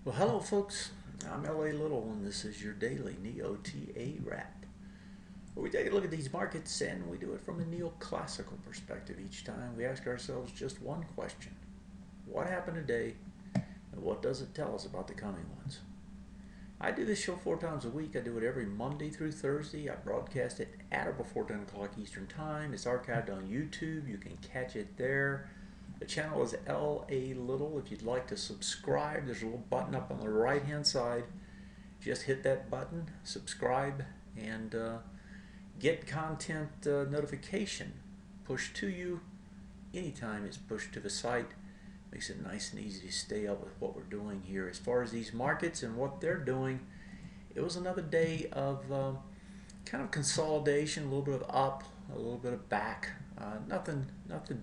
Well, hello, folks. I'm L.A. Little, and this is your daily NeoTA wrap. Where we take a look at these markets, and we do it from a neoclassical perspective each time. We ask ourselves just one question: what happened today, and what does it tell us about the coming ones? I do this show 4 times a week. I do it every Monday through Thursday. I broadcast it at or before 10 o'clock Eastern Time. It's archived on YouTube. You can catch it there. The channel is L.A. Little. If you'd like to subscribe, there's a little button up on the right-hand side. Just hit that button, subscribe, and get content notification pushed to you anytime it's pushed to the site. Makes it nice and easy to stay up with what we're doing here. As far as these markets and what they're doing, it was another day of kind of consolidation, a little bit of up, a little bit of back. Nothing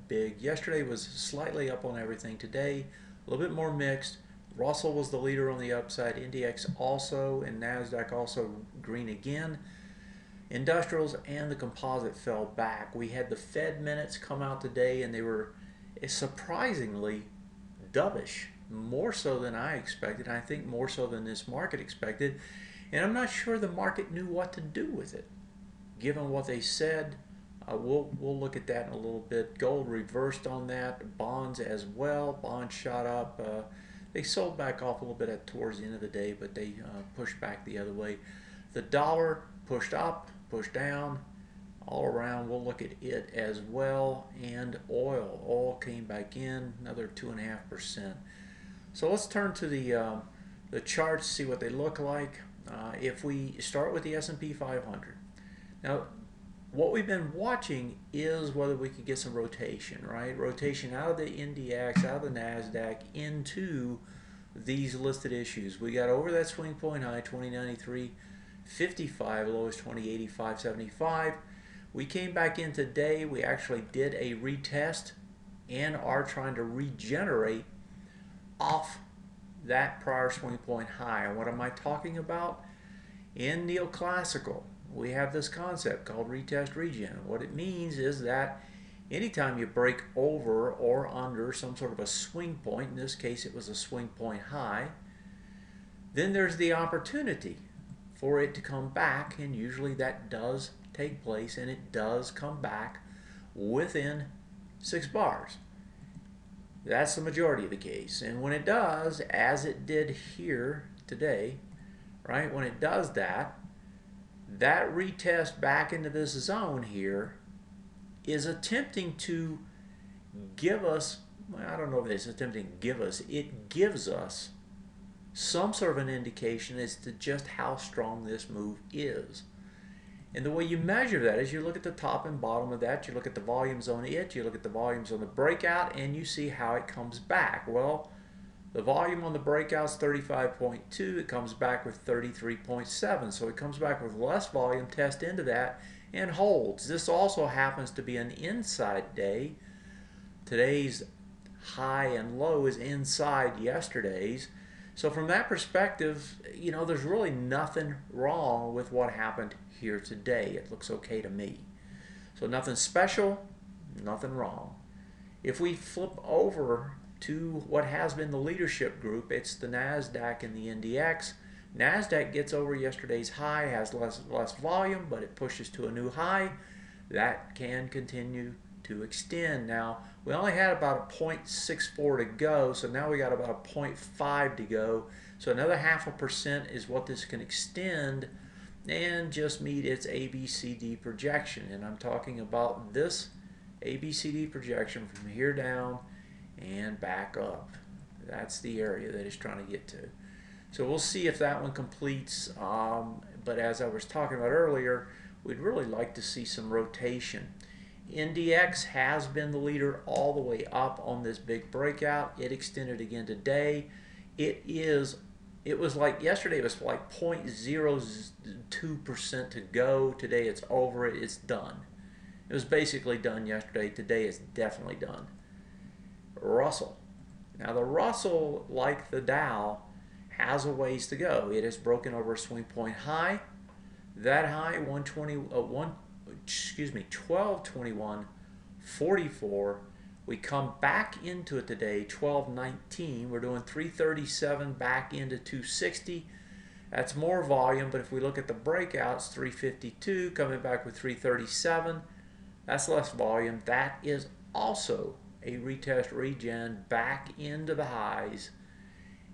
big. Yesterday was slightly up on everything. Today, a little bit more mixed. Russell was the leader on the upside. Index also, and NASDAQ also green again. Industrials and the composite fell back. We had the Fed minutes come out today, and they were surprisingly dovish, more so than I expected. I think more so than this market expected. And I'm not sure the market knew what to do with it, given what they said. We'll look at that in a little bit. Gold reversed on that. Bonds as well. Bonds shot up. They sold back off a little bit towards the end of the day, but they pushed back the other way. The dollar pushed up, pushed down, all around. We'll look at it as well. And oil. Oil came back in, another 2.5%. So let's turn to the charts, see what they look like. If we start with the S&P 500. Now, what we've been watching is whether we could get some rotation, right? Rotation out of the NDX, out of the NASDAQ, into these listed issues. We got over that swing point high, 2093.55, low is 2085.75. We came back in today. We actually did a retest and are trying to regenerate off that prior swing point high. And what am I talking about? In Neoclassical, we have this concept called retest regen. What it means is that anytime you break over or under some sort of a swing point, in this case it was a swing point high, then there's the opportunity for it to come back, and usually that does take place, and it does come back within 6 bars. That's the majority of the case. And when it does, as it did here today, right, when it does that, that retest back into this zone here is attempting to give us, well, I don't know if it's attempting to give us, it gives us some sort of an indication as to just how strong this move is. And the way you measure that is you look at the top and bottom of that, you look at the volumes on it, you look at the volumes on the breakout, and you see how it comes back. Well, the volume on the breakout is 35.2. It comes back with 33.7. So it comes back with less volume, test into that, and holds. This also happens to be an inside day. Today's high and low is inside yesterday's. So from that perspective, you know, there's really nothing wrong with what happened here today. It looks okay to me. So nothing special, nothing wrong. If we flip over to what has been the leadership group, it's the NASDAQ and the NDX. NASDAQ gets over yesterday's high, has less volume, but it pushes to a new high. That can continue to extend. Now, we only had about a 0.64 to go, so now we got about a 0.5 to go. So another 0.5% is what this can extend and just meet its ABCD projection. And I'm talking about this ABCD projection from here down and back up. That's the area that it's trying to get to. So we'll see if that one completes. But as I was talking about earlier, we'd really like to see some rotation. NDX has been the leader all the way up on this big breakout. It extended again today. It was like yesterday, it was like 0.02% to go. Today it's over it. It's done. It was basically done yesterday. Today it's definitely done. Russell. Now the Russell, like the Dow, has a ways to go. It has broken over a swing point high. That high, 1221.44, We come back into it today, 12.19. We're doing 337 back into 260. That's more volume, but if we look at the breakouts, 352 coming back with 337. That's less volume. That is also a retest regen back into the highs,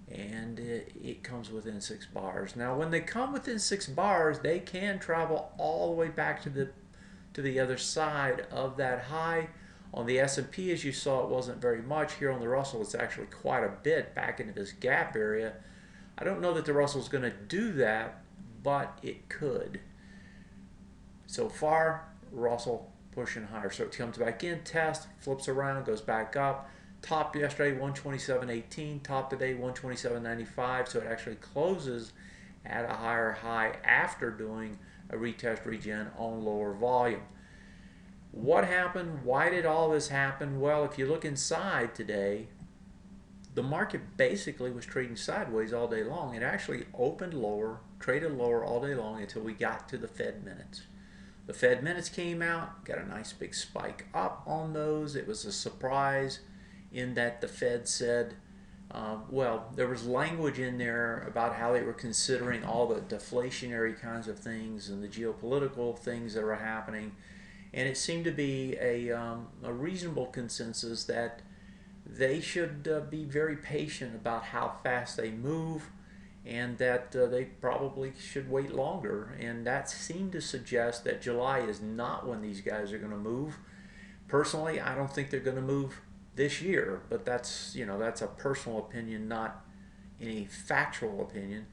and it comes within 6 bars. Now when they come within 6 bars, they can travel all the way back to the other side of that high. On the S&P, as you saw, it wasn't very much. Here on the Russell, it's actually quite a bit back into this gap area. I don't know that the Russell's going to do that, but it could. So far, Russell pushing higher. So it comes back in, test, flips around, goes back up. Top yesterday, 127.18. Top today, 127.95. So it actually closes at a higher high after doing a retest regen on lower volume. What happened? Why did all this happen? Well, if you look inside today, the market basically was trading sideways all day long. It actually opened lower, traded lower all day long until we got to the Fed minutes. The Fed minutes came out, got a nice big spike up on those. It was a surprise in that the Fed said, well, there was language in there about how they were considering all the deflationary kinds of things and the geopolitical things that were happening. And it seemed to be a reasonable consensus that they should be very patient about how fast they move, and that they probably should wait longer. And that seemed to suggest that July is not when these guys are going to move. Personally, I don't think they're going to move this year, but that's, you know, that's a personal opinion, not any factual opinion.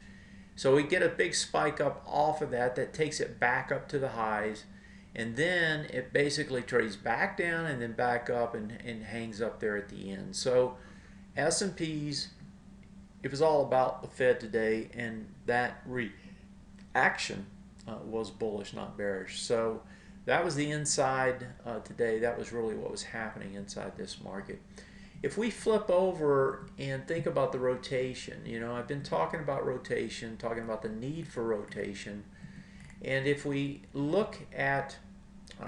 So we get a big spike up off of that takes it back up to the highs, and then it basically trades back down and then back up and hangs up there at the end. So S&Ps, it was all about the Fed today, and that reaction was bullish, not bearish. So that was the inside today. That was really what was happening inside this market. If we flip over and think about the rotation, you know, I've been talking about rotation, talking about the need for rotation. And if we look at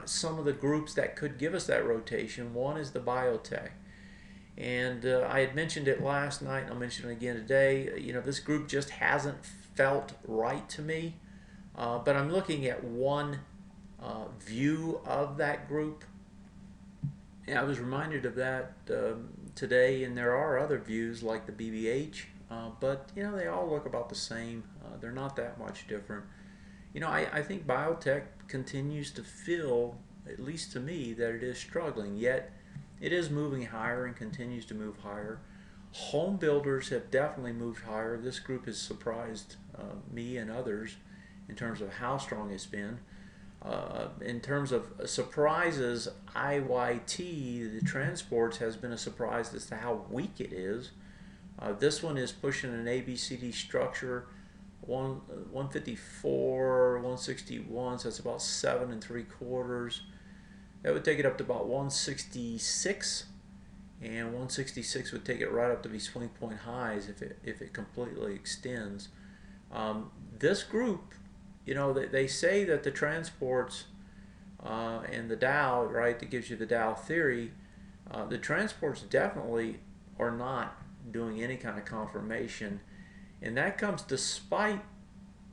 some of the groups that could give us that rotation, one is the biotech. And I had mentioned it last night, and I'll mention it again today. You know, this group just hasn't felt right to me. But I'm looking at one view of that group. And I was reminded of that today, and there are other views like the BBH, but you know, they all look about the same. They're not that much different. You know, I think biotech continues to feel, at least to me, that it is struggling, yet it is moving higher and continues to move higher. Home builders have definitely moved higher. This group has surprised me and others in terms of how strong it's been. In terms of surprises, IYT, the transports, has been a surprise as to how weak it is. This one is pushing an ABCD structure, 154, 161, so that's about 7 3/4. That would take it up to about 166, and 166 would take it right up to be swing point highs if it completely extends. This group, you know, they say that the transports and the Dow, right, that gives you the Dow theory, the transports definitely are not doing any kind of confirmation, and that comes despite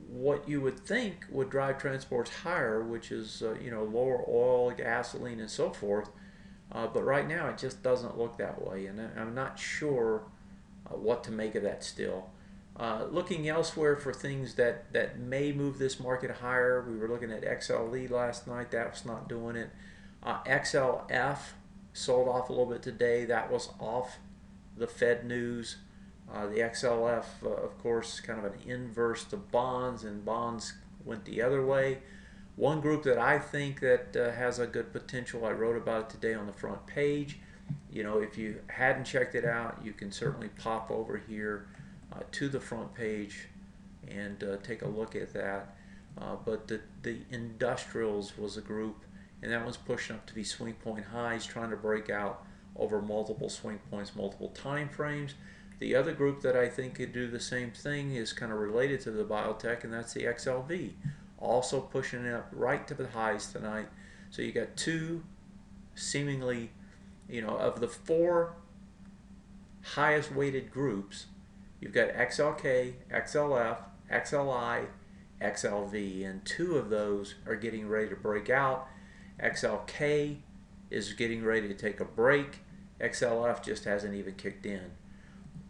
what you would think would drive transports higher, which is you know, lower oil, gasoline, and so forth. But right now it just doesn't look that way, and I'm not sure what to make of that still. Looking elsewhere for things that may move this market higher, we were looking at XLE last night. That was not doing it. XLF sold off a little bit today. That was off the Fed news. The XLF, of course, kind of an inverse to bonds, and bonds went the other way. One group that I think that has a good potential, I wrote about it today on the front page. You know, if you hadn't checked it out, you can certainly pop over here to the front page and take a look at that. But the industrials was a group, and that one's pushing up to be swing point highs, trying to break out over multiple swing points, multiple time frames. The other group that I think could do the same thing is kind of related to the biotech, and that's the XLV, also pushing it up right to the highs tonight. So you got two seemingly of the four highest weighted groups, you've got XLK, XLF, XLI, XLV, and two of those are getting ready to break out. XLK is getting ready to take a break. XLF just hasn't even kicked in.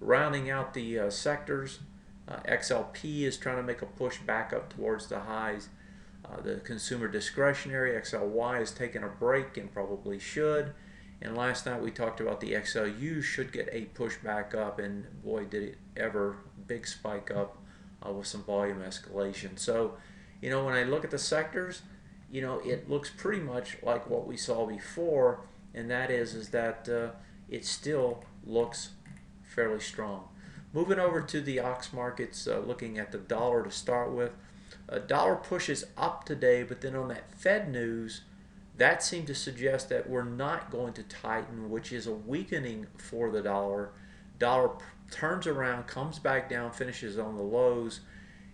Rounding out the sectors, XLP is trying to make a push back up towards the highs. The consumer discretionary, XLY, is taking a break and probably should. And last night we talked about the XLU should get a push back up, and boy did it ever, big spike up with some volume escalation. So, when I look at the sectors, it looks pretty much like what we saw before, and that is that it still looks fairly strong. Moving over to the OX markets, looking at the dollar to start with. Dollar pushes up today, but then on that Fed news, that seemed to suggest that we're not going to tighten, which is a weakening for the dollar. Dollar turns around, comes back down, finishes on the lows,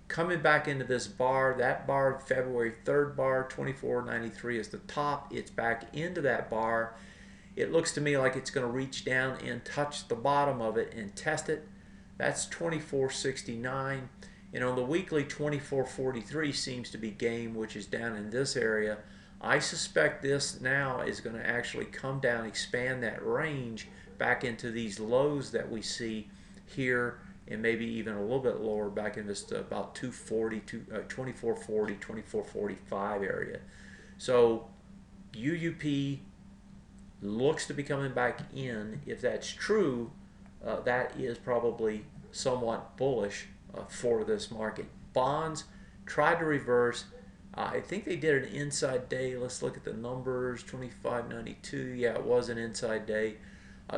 coming back into this bar. That bar, February 3rd bar, 24.93 is the top. It's back into that bar. It looks to me like it's going to reach down and touch the bottom of it and test it. That's 24.69. And on the weekly, 24.43 seems to be game, which is down in this area. I suspect this now is going to actually come down, expand that range back into these lows that we see here, and maybe even a little bit lower back in this about 24.40, 24.45 area. So UUP looks to be coming back in. If that's true, that is probably somewhat bullish for this market. Bonds tried to reverse. I think they did an inside day. Let's look at the numbers. 25.92. Yeah, it was an inside day.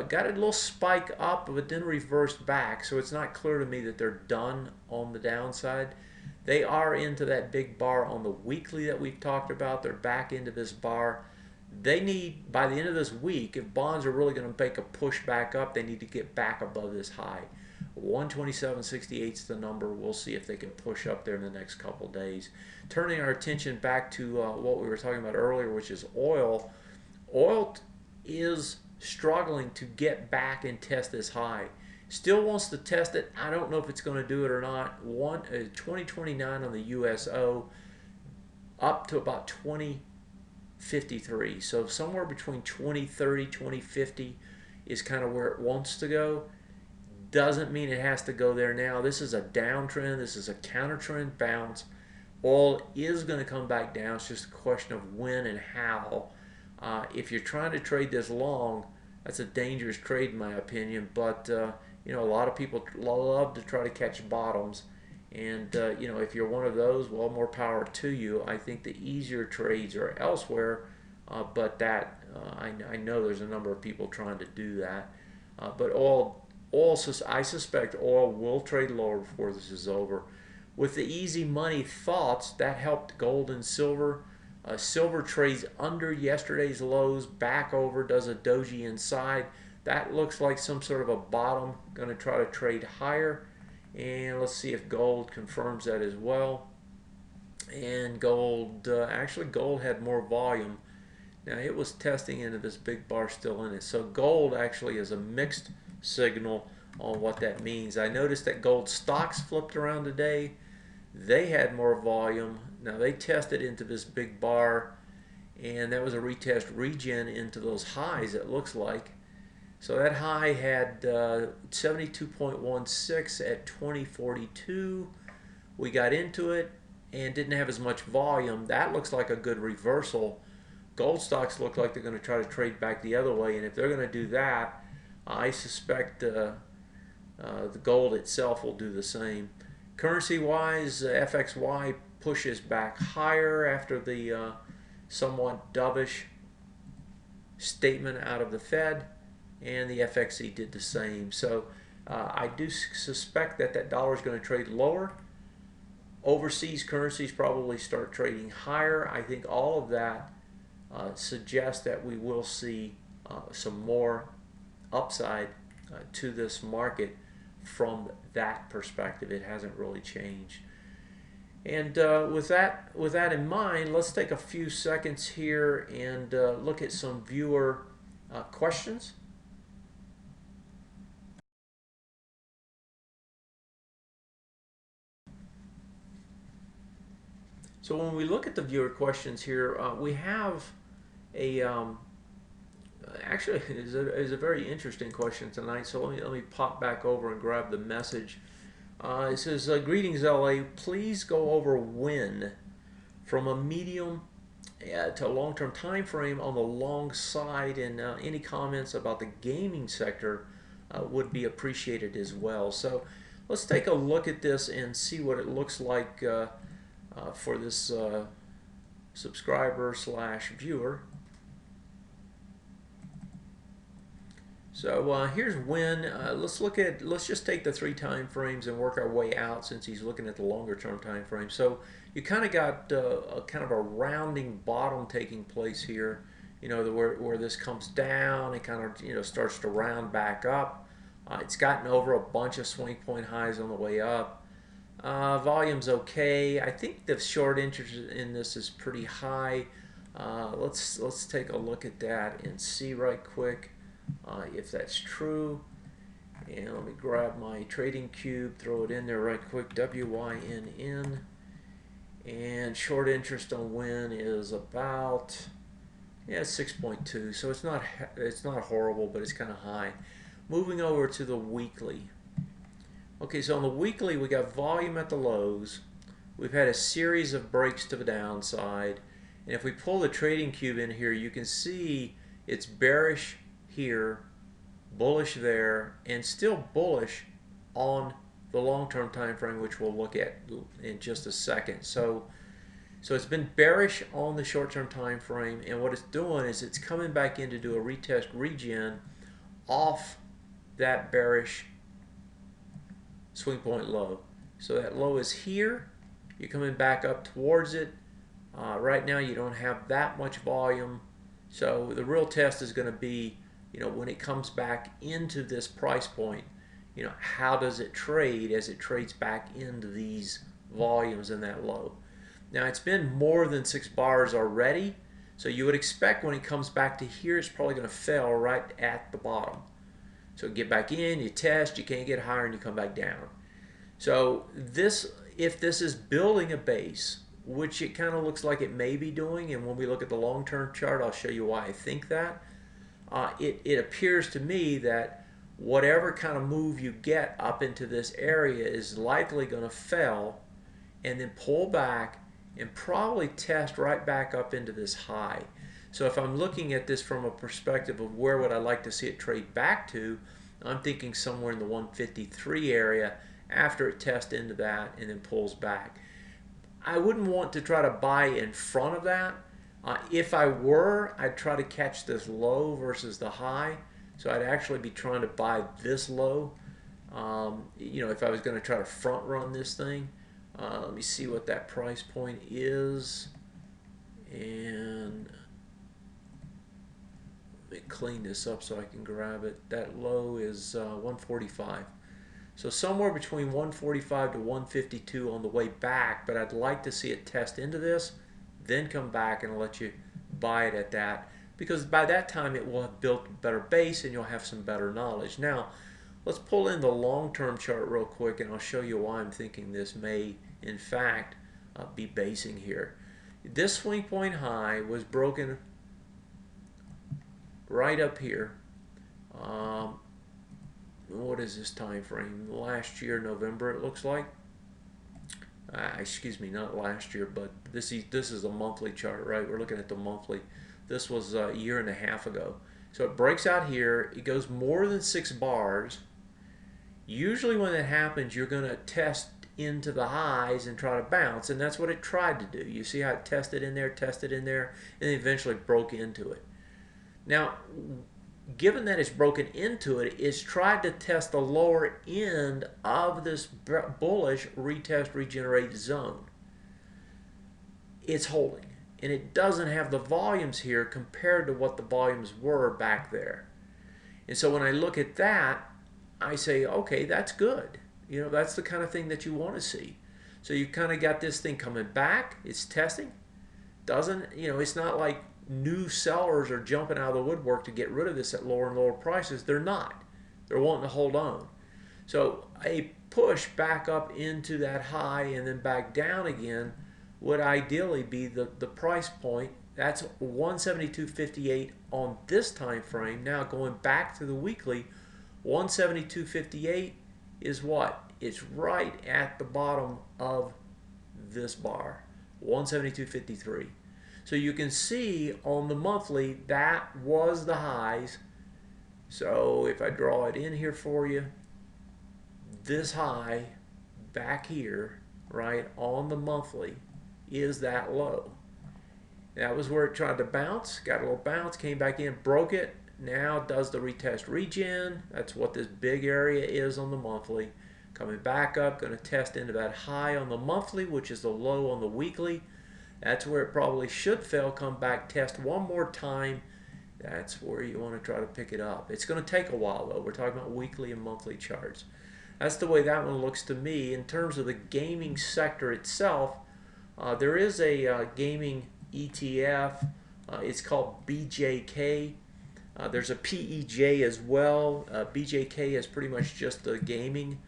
Got a little spike up, but then reversed back. So it's not clear to me that they're done on the downside. They are into that big bar on the weekly that we've talked about. They're back into this bar. They need, by the end of this week, if bonds are really going to make a push back up, they need to get back above this high. 127.68 is the number. We'll see if they can push up there in the next couple days. Turning our attention back to what we were talking about earlier, which is oil. Oil is struggling to get back and test this high. Still wants to test it. I don't know if it's going to do it or not. 2029 on the USO up to about 2053. So somewhere between 2030, 2050 is kind of where it wants to go. Doesn't mean it has to go there now. This is a downtrend. This is a counter trend bounce. Oil is going to come back down. It's just a question of when and how. If you're trying to trade this long, that's a dangerous trade in my opinion. But a lot of people love to try to catch bottoms, and if you're one of those, well, more power to you. I think the easier trades are elsewhere, but that I know there's a number of people trying to do that. But I suspect oil will trade lower before this is over. With the easy money thoughts, that helped gold and silver. Silver trades under yesterday's lows, back over, does a doji inside. That looks like some sort of a bottom. Going to try to trade higher. And let's see if gold confirms that as well. And gold, actually gold had more volume. Now it was testing into this big bar still in it. So gold actually is a mixed signal on what that means. I noticed that gold stocks flipped around today. They had more volume. Now they tested into this big bar, and that was a retest regen into those highs, it looks like. So that high had 72.16 at 2042. We got into it and didn't have as much volume. That looks like a good reversal. Gold stocks look like they're going to try to trade back the other way, and if they're going to do that, I suspect the gold itself will do the same. Currency-wise, FXY pushes back higher after the somewhat dovish statement out of the Fed, and the FXE did the same. So I do suspect that that dollar is going to trade lower. Overseas currencies probably start trading higher. I think all of that suggests that we will see some more upside to this market from that perspective. It hasn't really changed. And with that in mind, let's take a few seconds here and look at some viewer Questions? So when we look at the viewer questions here, we have a actually is a very interesting question tonight. So let me pop back over and grab the message. It says, "Greetings, LA. Please go over when from a medium to a long-term time frame on the long side, and any comments about the gaming sector would be appreciated as well." So let's take a look at this and see what it looks like for this subscriber slash viewer. So here's when. Let's just take the 3 time frames and work our way out, since he's looking at the longer term time frame. So you kind of got a kind of a rounding bottom taking place here. You know, where this comes down, it kind of starts to round back up. It's gotten over a bunch of swing point highs on the way up. Volume's okay. I think the short interest in this is pretty high. Let's take a look at that and see right quick if that's true. And let me grab my trading cube, throw it in there right quick. WYNN, and short interest on Win is about 6.2. So it's not horrible, but it's kind of high. Moving over to the weekly. Okay, so on the weekly, we got volume at the lows. We've had a series of breaks to the downside. And if we pull the trading cube in here, you can see it's bearish here, bullish there, and still bullish on the long-term time frame, which we'll look at in just a second. So it's been bearish on the short-term time frame, and what it's doing is it's coming back in to do a retest regen off that bearish swing point low. So that low is here. You're coming back up towards it. Right now you don't have that much volume. So the real test is going to be, when it comes back into this price point, how does it trade as it trades back into these volumes in that low. Now it's been more than 6 bars already. So you would expect when it comes back to here, it's probably going to fail right at the bottom. So get back in, you test, you can't get higher, and you come back down. So if this is building a base, which it kind of looks like it may be doing, and when we look at the long-term chart, I'll show you why I think that. It appears to me that whatever kind of move you get up into this area is likely going to fail and then pull back and probably test right back up into this high. So if I'm looking at this from a perspective of where would I like to see it trade back to, I'm thinking somewhere in the 153 area after it tests into that and then pulls back. I wouldn't want to try to buy in front of that. If I were, I'd try to catch this low versus the high. So I'd actually be trying to buy this low. If I was going to try to front run this thing. Let me see what that price point is. And let me clean this up so I can grab it. That low is 145. So somewhere between 145 to 152 on the way back, but I'd like to see it test into this, then come back and let you buy it at that, because by that time it will have built a better base and you'll have some better knowledge. Now, let's pull in the long-term chart real quick and I'll show you why I'm thinking this may, in fact, be basing here. This swing point high was broken right up here. What is this time frame? Last year, November, it looks like. Excuse me, not last year, but this is a monthly chart, right? We're looking at the monthly. This was a year and a half ago. So it breaks out here. It goes more than 6 bars. Usually when that happens, you're going to test into the highs and try to bounce, and that's what it tried to do. You see how it tested in there, and then eventually broke into it. Now, given that it's broken into it, it's tried to test the lower end of this bullish retest regenerate zone. It's holding, and it doesn't have the volumes here compared to what the volumes were back there. And so when I look at that, I say, okay, that's good. That's the kind of thing that you want to see. So you kind of got this thing coming back. It's testing. It's not like new sellers are jumping out of the woodwork to get rid of this at lower and lower prices. They're not. They're wanting to hold on. So a push back up into that high and then back down again would ideally be the price point. That's 172.58 on this time frame. Now going back to the weekly, 172.58 is what? It's right at the bottom of this bar, 172.53. So you can see on the monthly that was the highs. So if I draw it in here for you, this high back here, right, on the monthly is that low. That was where it tried to bounce, got a little bounce, came back in, broke it, now does the retest regen. That's what this big area is on the monthly. Coming back up, going to test into that high on the monthly, which is the low on the weekly. That's where it probably should fail, come back, test one more time. That's where you want to try to pick it up. It's going to take a while though. We're talking about weekly and monthly charts. That's the way that one looks to me. In terms of the gaming sector itself, there is a gaming ETF. It's called BJK. There's a PEJ as well. BJK is pretty much just the gaming,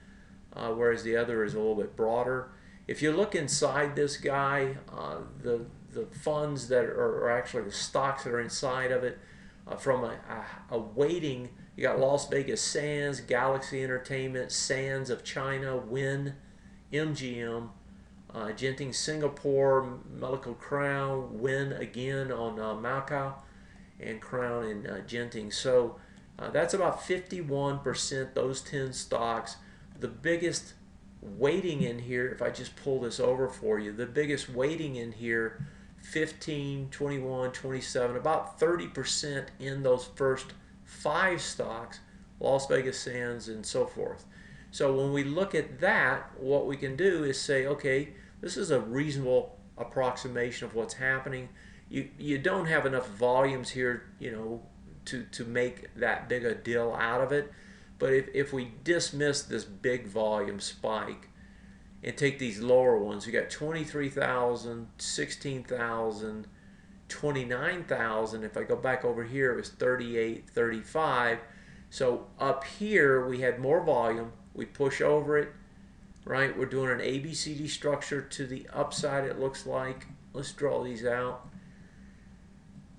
whereas the other is a little bit broader. If you look inside this guy, the funds that are actually the stocks that are inside of it, from a weighting, you got Las Vegas Sands, Galaxy Entertainment, Sands of China, Win, MGM, Genting Singapore, Medical Crown, Win again on Macau, and Crown and Genting. So that's about 51%, those 10 stocks. The biggest weighting in here, if I just pull this over for you, the biggest weighting in here, 15, 21, 27, about 30% in those first 5 stocks, Las Vegas Sands and so forth. So when we look at that, what we can do is say, okay, this is a reasonable approximation of what's happening. You don't have enough volumes here, you know, to make that big a deal out of it. But if we dismiss this big volume spike and take these lower ones, you got 23,000, 16,000, 29,000. If I go back over here, it was 38, 35. So up here, we had more volume. We push over it, right? We're doing an ABCD structure to the upside, it looks like. Let's draw these out.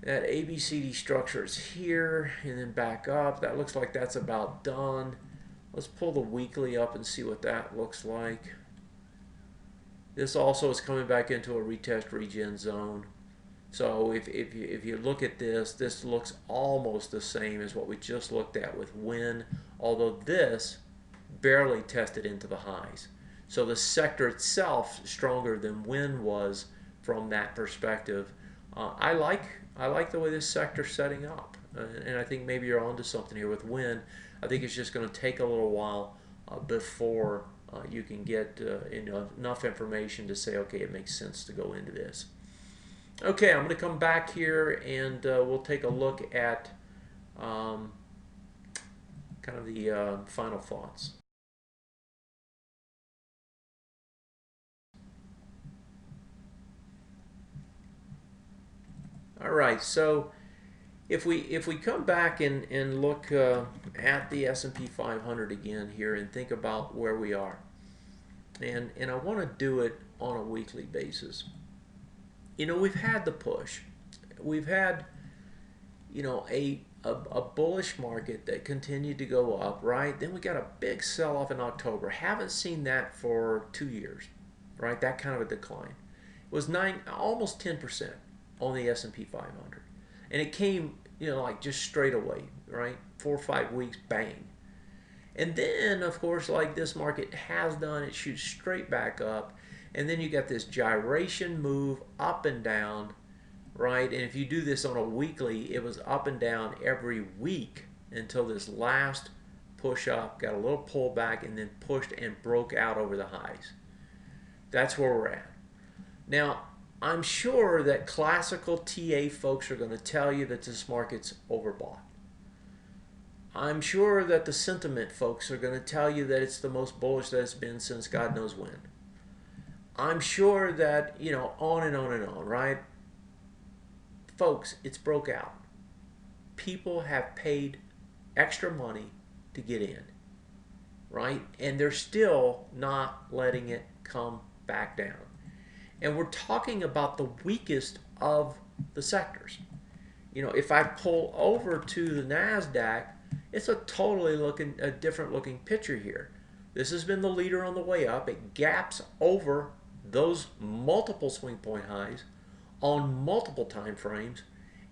That ABCD structure is here and then back up. That looks like that's about done. Let's pull the weekly up and see what that looks like. This also is coming back into a retest regen zone. So if you look at this, this looks almost the same as what we just looked at with Win, although this barely tested into the highs. So the sector itself is stronger than Win was from that perspective. I like the way this sector's setting up, and I think maybe you're onto something here with Win. I think it's just going to take a little while before you can get enough information to say, okay, it makes sense to go into this. Okay, I'm going to come back here and we'll take a look at kind of the final thoughts. All right, so if we come back and look at the S&P 500 again here and think about where we are, and I want to do it on a weekly basis. You know, we've had the push, we've had, you know, a bullish market that continued to go up, right? Then we got a big sell-off in October. Haven't seen that for 2 years, right? That kind of a decline. It was almost 10% on the S&P 500, and it came, you know, like just straight away, right? 4 or 5 weeks, bang. And then, of course, like this market has done, it shoots straight back up, and then you got this gyration move up and down, right? And if you do this on a weekly, it was up and down every week until this last push up, got a little pullback, and then pushed and broke out over the highs. That's where we're at. Now, I'm sure that classical TA folks are going to tell you that this market's overbought. I'm sure that the sentiment folks are going to tell you that it's the most bullish that it's been since God knows when. I'm sure that, you know, on and on and on, right? folks, it's broke out. People have paid extra money to get in, right? And they're still not letting it come back down. And we're talking about the weakest of the sectors. You know, if I pull over to the NASDAQ, it's a totally different looking picture here. This has been the leader on the way up. It gaps over those multiple swing point highs on multiple time frames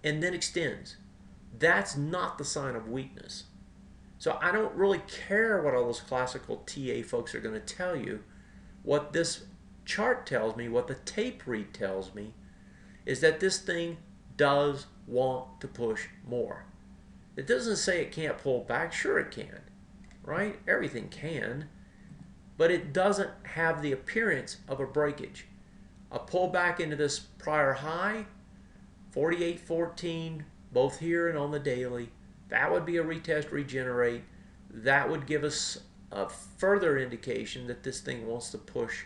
and then extends. That's not the sign of weakness. So I don't really care what all those classical TA folks are going to tell you. What this chart tells me, what the tape read tells me, is that this thing does want to push more. It doesn't say it can't pull back. Sure it can, right? Everything can, but it doesn't have the appearance of a breakage. A pullback into this prior high, 48.14, both here and on the daily, that would be a retest, regenerate. That would give us a further indication that this thing wants to push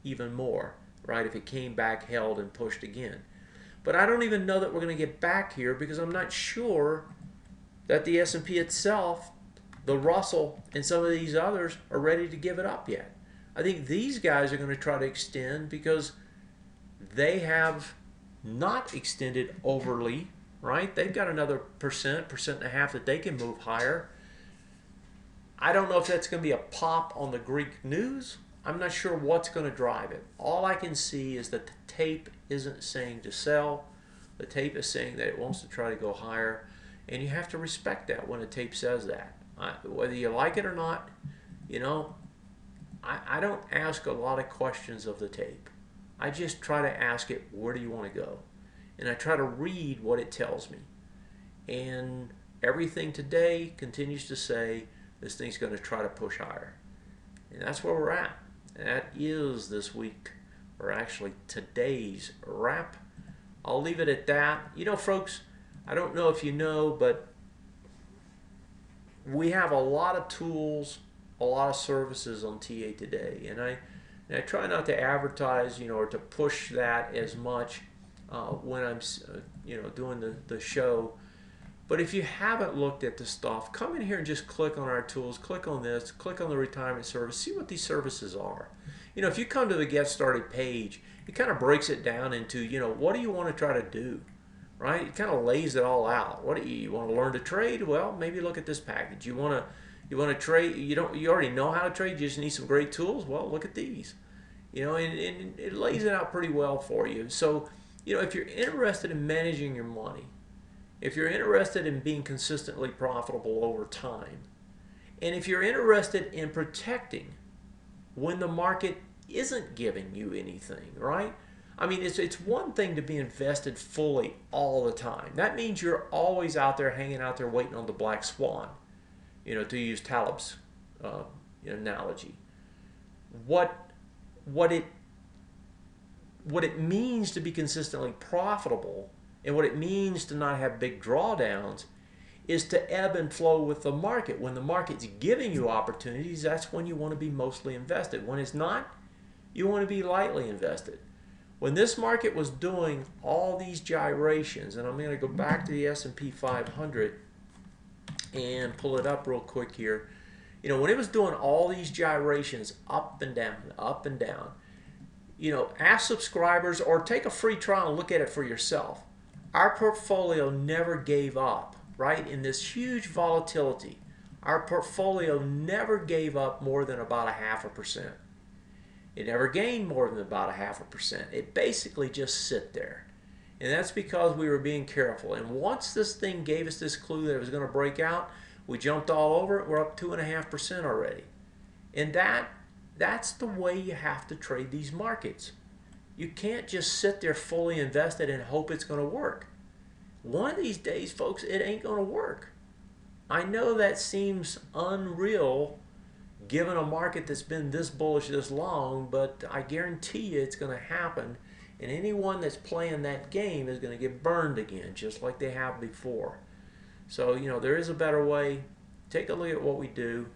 even more, right? If it came back, held, and pushed again. But I don't even know that we're going to get back here because I'm not sure that the S&P itself, the Russell, and some of these others are ready to give it up yet. I think these guys are going to try to extend because they have not extended overly, right? They've got another percent and a half that they can move higher. I don't know if that's going to be a pop on the Greek news. I'm not sure what's going to drive it. All I can see is that the tape isn't saying to sell. The tape is saying that it wants to try to go higher. And you have to respect that when a tape says that. Whether you like it or not, you know, I don't ask a lot of questions of the tape. I just try to ask it, where do you want to go? And I try to read what it tells me. And everything today continues to say this thing's going to try to push higher. And that's where we're at. That is this week, or actually today's wrap. I'll leave it at that. You know, folks, I don't know if you know, but we have a lot of tools, a lot of services on TA today. And I try not to advertise, you know, or to push that as much when I'm, you know, doing the show. But if you haven't looked at the stuff, come in here and just click on our tools, click on this, click on the retirement service, see what these services are. You know, if you come to the Get Started page, it kind of breaks it down into, you know, what do you want to try to do, right? It kind of lays it all out. What do you want to learn to trade? Well, maybe look at this package. You want to trade, you already know how to trade, you just need some great tools? Well, look at these. You know, and it lays it out pretty well for you. So, you know, if you're interested in managing your money, if you're interested in being consistently profitable over time, and if you're interested in protecting when the market isn't giving you anything, right? I mean, it's one thing to be invested fully all the time. That means you're always out there, hanging out there, waiting on the black swan, you know, to use Taleb's analogy. What it means to be consistently profitable and what it means to not have big drawdowns is to ebb and flow with the market. When the market's giving you opportunities, that's when you want to be mostly invested. When it's not, you want to be lightly invested. When this market was doing all these gyrations, and I'm going to go back to the S&P 500 and pull it up real quick here. You know, when it was doing all these gyrations up and down, you know, ask subscribers or take a free trial and look at it for yourself. Our portfolio never gave up, right? In this huge volatility, our portfolio never gave up more than about 0.5%. It never gained more than about 0.5%. It basically just sit there. And that's because we were being careful. And once this thing gave us this clue that it was going to break out, we jumped all over it. We're up 2.5% already. And that's the way you have to trade these markets. You can't just sit there fully invested and hope it's going to work. One of these days, folks, it ain't going to work. I know that seems unreal given a market that's been this bullish this long, but I guarantee you it's going to happen. And anyone that's playing that game is going to get burned again, just like they have before. So, you know, there is a better way. Take a look at what we do,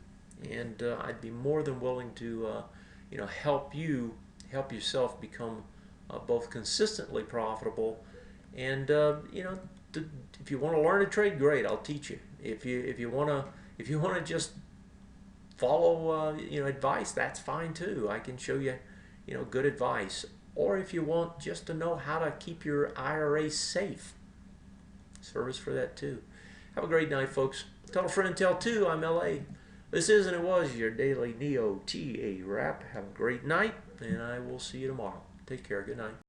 and I'd be more than willing to, you know, help yourself become both consistently profitable And you know, if you want to learn to trade, great, I'll teach you. If you want to just follow you know, advice, that's fine too. I can show you, you know, good advice. Or if you want just to know how to keep your IRA safe, service for that too. Have a great night, folks. Tell a friend, tell two. I'm LA. This is and it was your daily NeoTA wrap. Have a great night, and I will see you tomorrow. Take care. Good night.